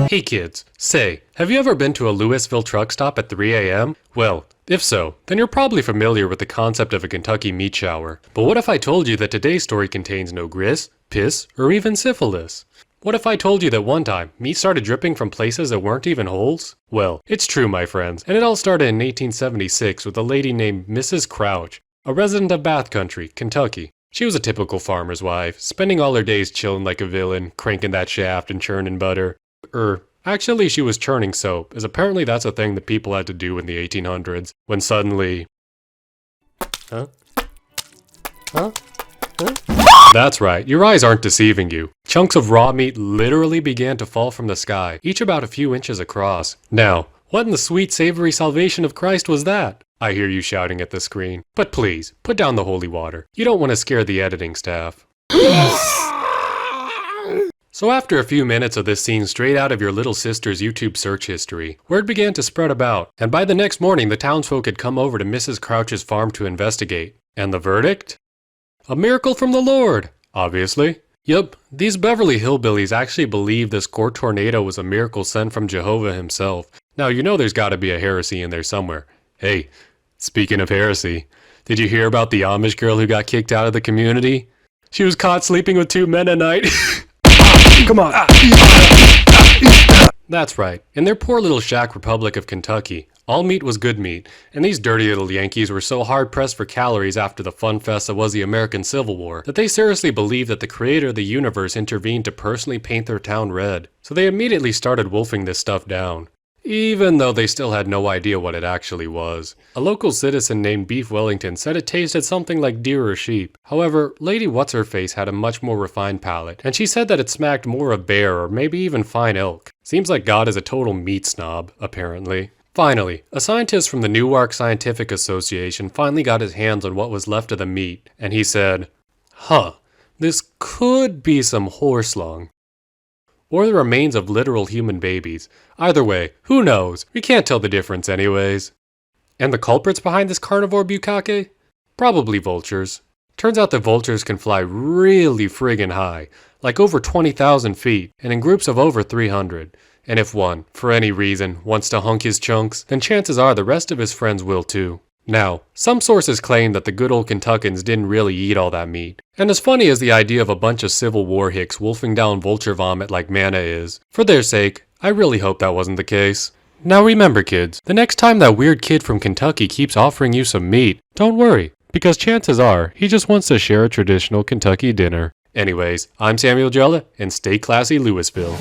Hey kids, say, have you ever been to a Louisville truck stop at 3 a.m.? Well, if so, then you're probably familiar with the concept of a Kentucky meat shower. But what if I told you that today's story contains no grist, piss, or even syphilis? What if I told you that one time, meat started dripping from places that weren't even holes? Well, it's true, my friends, and it all started in 1876 with a lady named Mrs. Crouch, a resident of Bath Country, Kentucky. She was a typical farmer's wife, spending all her days chilling like a villain, cranking that shaft and churning butter. Actually she was churning soap, as apparently that's a thing that people had to do in the 1800s, when suddenly... Huh? That's right, your eyes aren't deceiving you. Chunks of raw meat literally began to fall from the sky, each about a few inches across. Now, what in the sweet savory salvation of Christ was that? I hear you shouting at the screen. But please, put down the holy water. You don't want to scare the editing staff. So after a few minutes of this scene straight out of your little sister's YouTube search history, word began to spread about, and by the next morning the townsfolk had come over to Mrs. Crouch's farm to investigate. And the verdict? A miracle from the Lord, obviously. Yup, these Beverly hillbillies actually believe this court tornado was a miracle sent from Jehovah himself. Now you know there's gotta be a heresy in there somewhere. Hey, speaking of heresy, did you hear about the Amish girl who got kicked out of the community? She was caught sleeping with 2 men a night. Come on. That's right. In their poor little shack republic of Kentucky, all meat was good meat, and these dirty little Yankees were so hard-pressed for calories after the fun fest that was the American Civil War, that they seriously believed that the creator of the universe intervened to personally paint their town red. So they immediately started wolfing this stuff down, even though they still had no idea what it actually was. A local citizen named Beef Wellington said it tasted something like deer or sheep. However, Lady What's-Her-Face had a much more refined palate, and she said that it smacked more of bear or maybe even fine elk. Seems like God is a total meat snob, apparently. Finally, a scientist from the Newark Scientific Association finally got his hands on what was left of the meat, and he said, this could be some horse lung. Or the remains of literal human babies. Either way, who knows? We can't tell the difference anyways. And the culprits behind this carnivore bukkake? Probably vultures. Turns out that vultures can fly really friggin' high, like over 20,000 feet, and in groups of over 300. And if one, for any reason, wants to hunk his chunks, then chances are the rest of his friends will too. Now, some sources claim that the good old Kentuckans didn't really eat all that meat. And as funny as the idea of a bunch of Civil War hicks wolfing down vulture vomit like manna is, for their sake, I really hope that wasn't the case. Now remember kids, the next time that weird kid from Kentucky keeps offering you some meat, don't worry, because chances are he just wants to share a traditional Kentucky dinner. Anyways, I'm Samuel Jella, and stay classy Louisville.